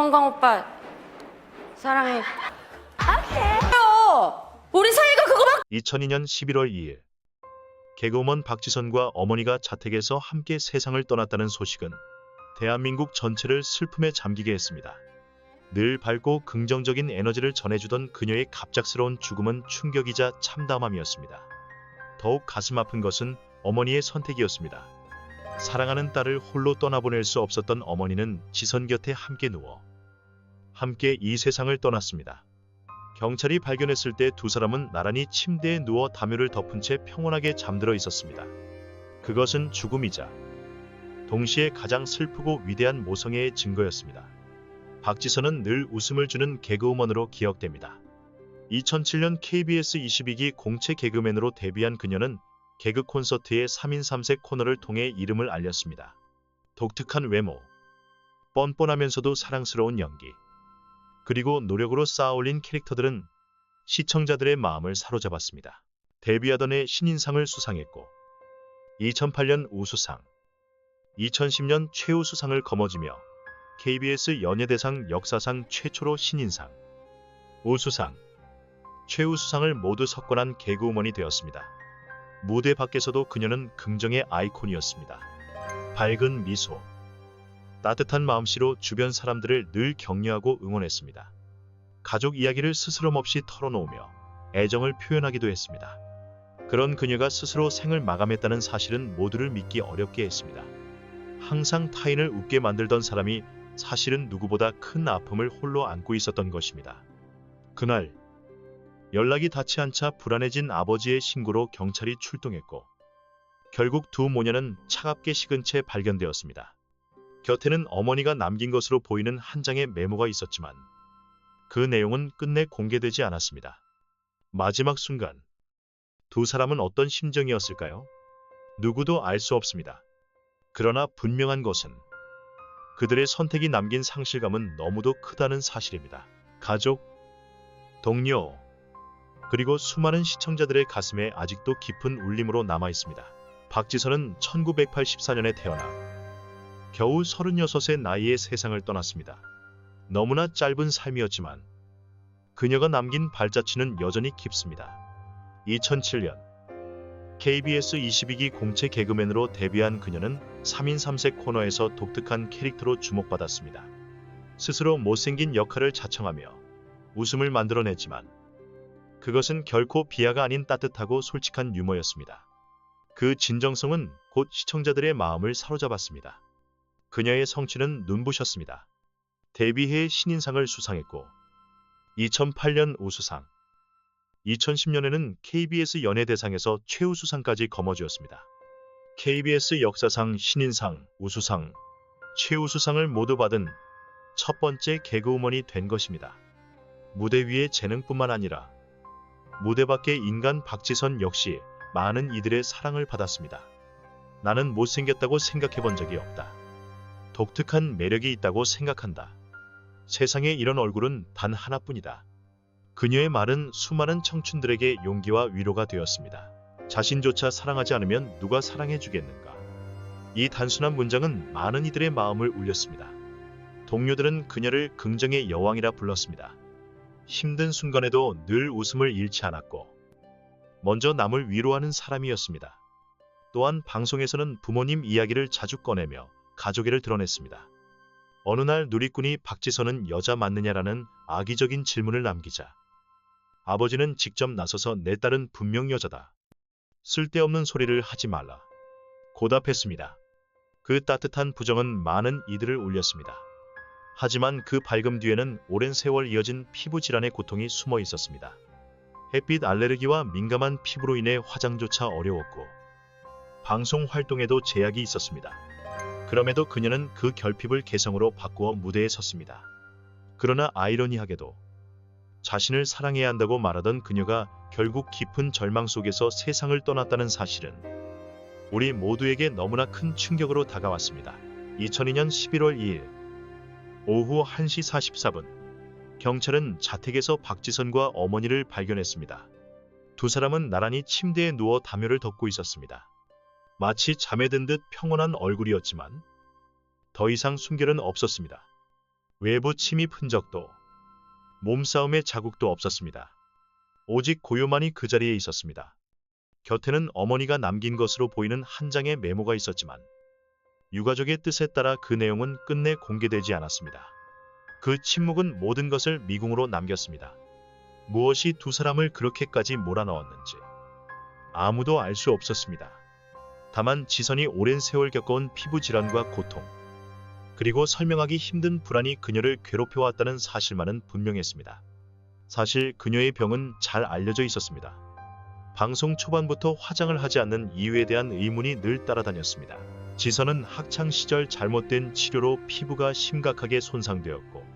형광 오빠 사랑해. 우리 사이가 그거밖에. 2002년 11월 2일 개그우먼 박지선과 어머니가 자택에서 함께 세상을 떠났다는 소식은 대한민국 전체를 슬픔에 잠기게 했습니다. 늘 밝고 긍정적인 에너지를 전해주던 그녀의 갑작스러운 죽음은 충격이자 참담함이었습니다. 더욱 가슴 아픈 것은 어머니의 선택이었습니다. 사랑하는 딸을 홀로 떠나보낼 수 없었던 어머니는 지선 곁에 함께 누워 함께 이 세상을 떠났습니다. 경찰이 발견했을 때 두 사람은 나란히 침대에 누워 담요를 덮은 채 평온하게 잠들어 있었습니다. 그것은 죽음이자 동시에 가장 슬프고 위대한 모성애의 증거였습니다. 박지선은 늘 웃음을 주는 개그우먼으로 기억됩니다. 2007년 KBS 22기 공채 개그맨으로 데뷔한 그녀는 개그 콘서트의 3인 3색 코너를 통해 이름을 알렸습니다. 독특한 외모, 뻔뻔하면서도 사랑스러운 연기, 그리고 노력으로 쌓아올린 캐릭터들은 시청자들의 마음을 사로잡았습니다. 데뷔하던 해 신인상을 수상했고 2008년 우수상, 2010년 최우수상을 거머쥐며 KBS 연예대상 역사상 최초로 신인상, 우수상, 최우수상을 모두 석권한 개그우먼이 되었습니다. 무대 밖에서도 그녀는 긍정의 아이콘이었습니다. 밝은 미소, 따뜻한 마음씨로 주변 사람들을 늘 격려하고 응원했습니다. 가족 이야기를 스스럼 없이 털어놓으며 애정을 표현하기도 했습니다. 그런 그녀가 스스로 생을 마감했다는 사실은 모두를 믿기 어렵게 했습니다. 항상 타인을 웃게 만들던 사람이 사실은 누구보다 큰 아픔을 홀로 안고 있었던 것입니다. 그날 연락이 닿지 않자 불안해진 아버지의 신고로 경찰이 출동했고 결국 두 모녀는 차갑게 식은 채 발견되었습니다. 곁에는 어머니가 남긴 것으로 보이는 한 장의 메모가 있었지만 그 내용은 끝내 공개되지 않았습니다. 마지막 순간 두 사람은 어떤 심정이었을까요? 누구도 알 수 없습니다. 그러나 분명한 것은 그들의 선택이 남긴 상실감은 너무도 크다는 사실입니다. 가족, 동료, 그리고 수많은 시청자들의 가슴에 아직도 깊은 울림으로 남아있습니다. 박지선은 1984년에 태어나 겨우 36의 나이에 세상을 떠났습니다. 너무나 짧은 삶이었지만 그녀가 남긴 발자취는 여전히 깊습니다. 2007년 KBS 22기 공채 개그맨으로 데뷔한 그녀는 3인 3색 코너에서 독특한 캐릭터로 주목받았습니다. 스스로 못생긴 역할을 자청하며 웃음을 만들어냈지만 그것은 결코 비하가 아닌 따뜻하고 솔직한 유머였습니다. 그 진정성은 곧 시청자들의 마음을 사로잡았습니다. 그녀의 성취는 눈부셨습니다. 데뷔해 신인상을 수상했고 2008년 우수상, 2010년에는 KBS 연예대상에서 최우수상까지 거머쥐었습니다. KBS 역사상 신인상, 우수상, 최우수상을 모두 받은 첫 번째 개그우먼이 된 것입니다. 무대 위의 재능뿐만 아니라 무대 밖의 인간 박지선 역시 많은 이들의 사랑을 받았습니다. 나는 못생겼다고 생각해 본 적이 없다. 독특한 매력이 있다고 생각한다. 세상에 이런 얼굴은 단 하나뿐이다. 그녀의 말은 수많은 청춘들에게 용기와 위로가 되었습니다. 자신조차 사랑하지 않으면 누가 사랑해 주겠는가. 이 단순한 문장은 많은 이들의 마음을 울렸습니다. 동료들은 그녀를 긍정의 여왕이라 불렀습니다. 힘든 순간에도 늘 웃음을 잃지 않았고 먼저 남을 위로하는 사람이었습니다. 또한 방송에서는 부모님 이야기를 자주 꺼내며 가족애를 드러냈습니다. 어느 날 누리꾼이 박지선은 여자 맞느냐라는 악의적인 질문을 남기자 아버지는 직접 나서서 내 딸은 분명 여자다. 쓸데없는 소리를 하지 말라. 고답했습니다. 그 따뜻한 부정은 많은 이들을 울렸습니다. 하지만 그 밝음 뒤에는 오랜 세월 이어진 피부 질환의 고통이 숨어 있었습니다. 햇빛 알레르기와 민감한 피부로 인해 화장조차 어려웠고 방송 활동에도 제약이 있었습니다. 그럼에도 그녀는 그 결핍을 개성으로 바꾸어 무대에 섰습니다. 그러나 아이러니하게도 자신을 사랑해야 한다고 말하던 그녀가 결국 깊은 절망 속에서 세상을 떠났다는 사실은 우리 모두에게 너무나 큰 충격으로 다가왔습니다. 2002년 11월 2일 오후 1시 44분 경찰은 자택에서 박지선과 어머니를 발견했습니다. 두 사람은 나란히 침대에 누워 담요를 덮고 있었습니다. 마치 잠에 든 듯 평온한 얼굴이었지만 더 이상 숨결은 없었습니다. 외부 침입 흔적도, 몸싸움의 자국도 없었습니다. 오직 고요만이 그 자리에 있었습니다. 곁에는 어머니가 남긴 것으로 보이는 한 장의 메모가 있었지만 유가족의 뜻에 따라 그 내용은 끝내 공개되지 않았습니다. 그 침묵은 모든 것을 미궁으로 남겼습니다. 무엇이 두 사람을 그렇게까지 몰아넣었는지 아무도 알 수 없었습니다. 다만 지선이 오랜 세월 겪어온 피부 질환과 고통, 그리고 설명하기 힘든 불안이 그녀를 괴롭혀왔다는 사실만은 분명했습니다. 사실 그녀의 병은 잘 알려져 있었습니다. 방송 초반부터 화장을 하지 않는 이유에 대한 의문이 늘 따라다녔습니다. 지선은 학창시절 잘못된 치료로 피부가 심각하게 손상되었고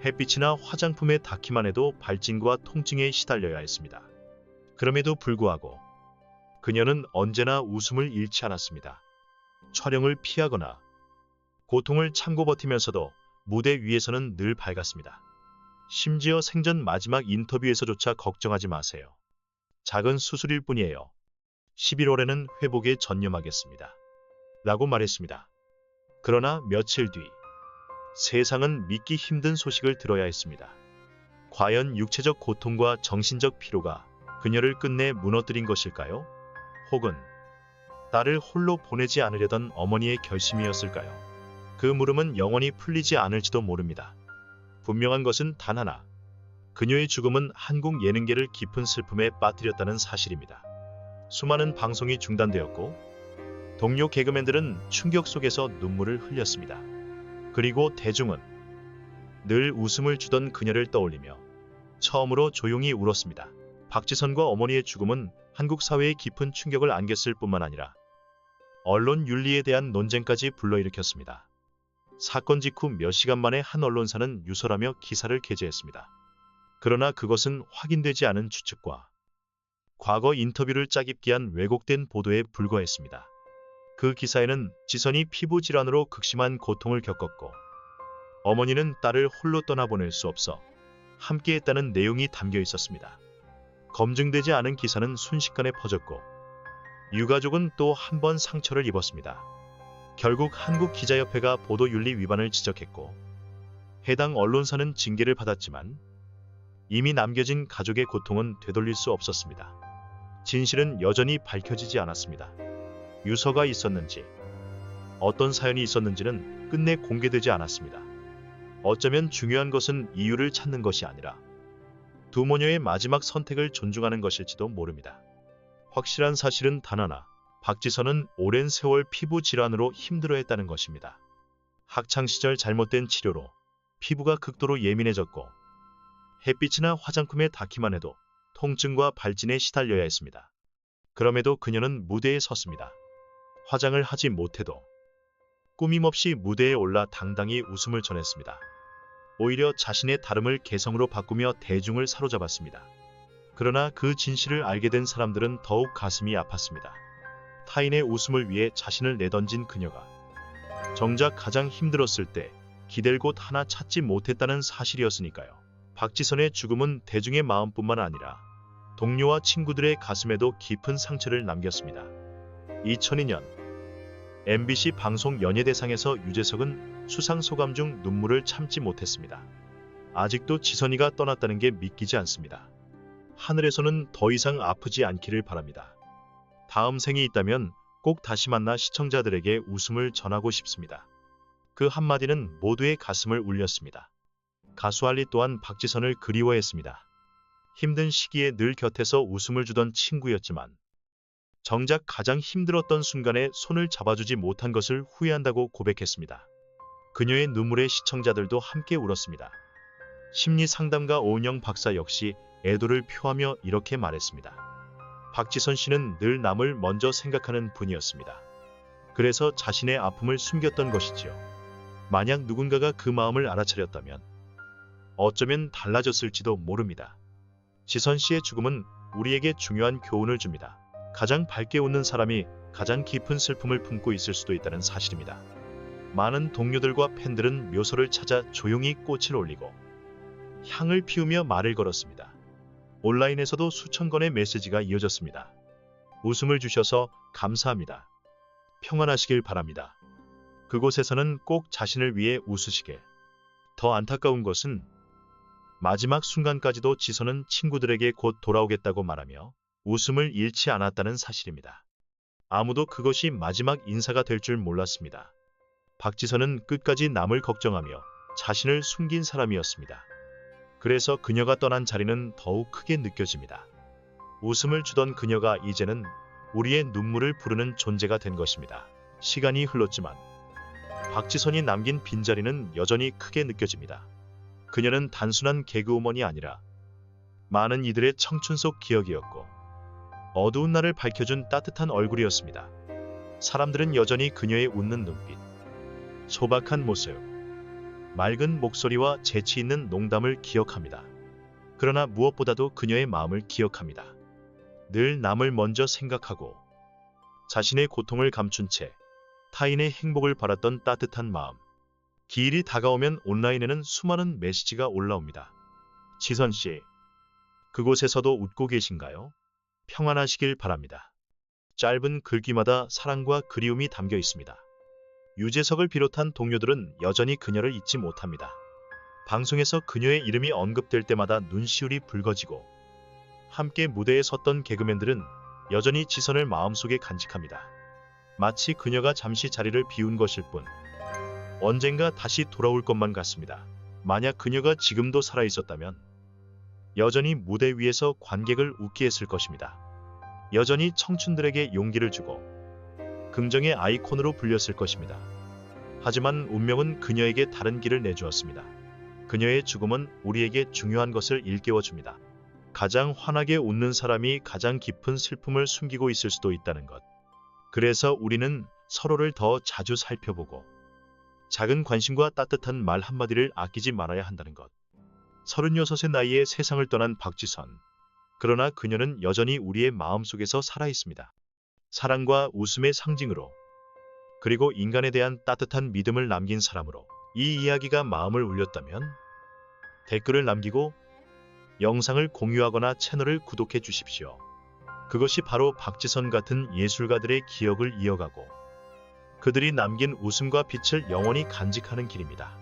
햇빛이나 화장품에 닿기만 해도 발진과 통증에 시달려야 했습니다. 그럼에도 불구하고 그녀는 언제나 웃음을 잃지 않았습니다. 촬영을 피하거나 고통을 참고 버티면서도 무대 위에서는 늘 밝았습니다. 심지어 생전 마지막 인터뷰에서조차 걱정하지 마세요. 작은 수술일 뿐이에요. 11월에는 회복에 전념하겠습니다. 라고 말했습니다. 그러나 며칠 뒤 세상은 믿기 힘든 소식을 들어야 했습니다. 과연 육체적 고통과 정신적 피로가 그녀를 끝내 무너뜨린 것일까요? 혹은 딸을 홀로 보내지 않으려던 어머니의 결심이었을까요? 그 물음은 영원히 풀리지 않을지도 모릅니다. 분명한 것은 단 하나. 그녀의 죽음은 한국 예능계를 깊은 슬픔에 빠뜨렸다는 사실입니다. 수많은 방송이 중단되었고 동료 개그맨들은 충격 속에서 눈물을 흘렸습니다. 그리고 대중은 늘 웃음을 주던 그녀를 떠올리며 처음으로 조용히 울었습니다. 박지선과 어머니의 죽음은 한국 사회에 깊은 충격을 안겼을 뿐만 아니라 언론 윤리에 대한 논쟁까지 불러일으켰습니다. 사건 직후 몇 시간 만에 한 언론사는 유서라며 기사를 게재했습니다. 그러나 그것은 확인되지 않은 추측과 과거 인터뷰를 짜깁기 한 왜곡된 보도에 불과했습니다. 그 기사에는 지선이 피부 질환으로 극심한 고통을 겪었고 어머니는 딸을 홀로 떠나보낼 수 없어 함께했다는 내용이 담겨 있었습니다. 검증되지 않은 기사는 순식간에 퍼졌고 유가족은 또 한 번 상처를 입었습니다. 결국 한국기자협회가 보도윤리 위반을 지적했고 해당 언론사는 징계를 받았지만 이미 남겨진 가족의 고통은 되돌릴 수 없었습니다. 진실은 여전히 밝혀지지 않았습니다. 유서가 있었는지 어떤 사연이 있었는지는 끝내 공개되지 않았습니다. 어쩌면 중요한 것은 이유를 찾는 것이 아니라 두 모녀의 마지막 선택을 존중하는 것일지도 모릅니다. 확실한 사실은 단 하나. 박지선은 오랜 세월 피부 질환으로 힘들어했다는 것입니다. 학창시절 잘못된 치료로 피부가 극도로 예민해졌고 햇빛이나 화장품에 닿기만 해도 통증과 발진에 시달려야 했습니다. 그럼에도 그녀는 무대에 섰습니다. 화장을 하지 못해도 꾸밈없이 무대에 올라 당당히 웃음을 전했습니다. 오히려 자신의 다름을 개성으로 바꾸며 대중을 사로잡았습니다. 그러나 그 진실을 알게 된 사람들은 더욱 가슴이 아팠습니다. 타인의 웃음을 위해 자신을 내던진 그녀가 정작 가장 힘들었을 때 기댈 곳 하나 찾지 못했다는 사실이었으니까요. 박지선의 죽음은 대중의 마음뿐만 아니라 동료와 친구들의 가슴에도 깊은 상처를 남겼습니다. 2002년 MBC 방송 연예대상에서 유재석은 수상 소감 중 눈물을 참지 못했습니다. 아직도 지선이가 떠났다는 게 믿기지 않습니다. 하늘에서는 더 이상 아프지 않기를 바랍니다. 다음 생이 있다면 꼭 다시 만나 시청자들에게 웃음을 전하고 싶습니다. 그 한마디는 모두의 가슴을 울렸습니다. 가수 알리 또한 박지선을 그리워했습니다. 힘든 시기에 늘 곁에서 웃음을 주던 친구였지만 정작 가장 힘들었던 순간에 손을 잡아주지 못한 것을 후회한다고 고백했습니다. 그녀의 눈물에 시청자들도 함께 울었습니다. 심리상담가 오은영 박사 역시 애도를 표하며 이렇게 말했습니다. 박지선 씨는 늘 남을 먼저 생각하는 분이었습니다. 그래서 자신의 아픔을 숨겼던 것이지요. 만약 누군가가 그 마음을 알아차렸다면 어쩌면 달라졌을지도 모릅니다. 지선 씨의 죽음은 우리에게 중요한 교훈을 줍니다. 가장 밝게 웃는 사람이 가장 깊은 슬픔을 품고 있을 수도 있다는 사실입니다. 많은 동료들과 팬들은 묘소를 찾아 조용히 꽃을 올리고 향을 피우며 말을 걸었습니다. 온라인에서도 수천 건의 메시지가 이어졌습니다. 웃음을 주셔서 감사합니다. 평안하시길 바랍니다. 그곳에서는 꼭 자신을 위해 웃으시길. 더 안타까운 것은 마지막 순간까지도 지선은 친구들에게 곧 돌아오겠다고 말하며 웃음을 잃지 않았다는 사실입니다. 아무도 그것이 마지막 인사가 될 줄 몰랐습니다. 박지선은 끝까지 남을 걱정하며 자신을 숨긴 사람이었습니다. 그래서 그녀가 떠난 자리는 더욱 크게 느껴집니다. 웃음을 주던 그녀가 이제는 우리의 눈물을 부르는 존재가 된 것입니다. 시간이 흘렀지만 박지선이 남긴 빈자리는 여전히 크게 느껴집니다. 그녀는 단순한 개그우먼이 아니라 많은 이들의 청춘 속 기억이었고 어두운 날을 밝혀준 따뜻한 얼굴이었습니다. 사람들은 여전히 그녀의 웃는 눈빛, 소박한 모습, 맑은 목소리와 재치 있는 농담을 기억합니다. 그러나 무엇보다도 그녀의 마음을 기억합니다. 늘 남을 먼저 생각하고 자신의 고통을 감춘 채 타인의 행복을 바랐던 따뜻한 마음. 기일이 다가오면 온라인에는 수많은 메시지가 올라옵니다. 지선 씨, 그곳에서도 웃고 계신가요? 평안하시길 바랍니다. 짧은 글귀마다 사랑과 그리움이 담겨 있습니다. 유재석을 비롯한 동료들은 여전히 그녀를 잊지 못합니다. 방송에서 그녀의 이름이 언급될 때마다 눈시울이 붉어지고 함께 무대에 섰던 개그맨들은 여전히 지선을 마음속에 간직합니다. 마치 그녀가 잠시 자리를 비운 것일 뿐 언젠가 다시 돌아올 것만 같습니다. 만약 그녀가 지금도 살아있었다면 여전히 무대 위에서 관객을 웃게 했을 것입니다. 여전히 청춘들에게 용기를 주고 긍정의 아이콘으로 불렸을 것입니다. 하지만 운명은 그녀에게 다른 길을 내주었습니다. 그녀의 죽음은 우리에게 중요한 것을 일깨워줍니다. 가장 환하게 웃는 사람이 가장 깊은 슬픔을 숨기고 있을 수도 있다는 것. 그래서 우리는 서로를 더 자주 살펴보고 작은 관심과 따뜻한 말 한마디를 아끼지 말아야 한다는 것. 36의 나이에 세상을 떠난 박지선. 그러나 그녀는 여전히 우리의 마음속에서 살아있습니다. 사랑과 웃음의 상징으로, 그리고 인간에 대한 따뜻한 믿음을 남긴 사람으로. 이 이야기가 마음을 울렸다면 댓글을 남기고 영상을 공유하거나 채널을 구독해 주십시오. 그것이 바로 박지선 같은 예술가들의 기억을 이어가고 그들이 남긴 웃음과 빛을 영원히 간직하는 길입니다.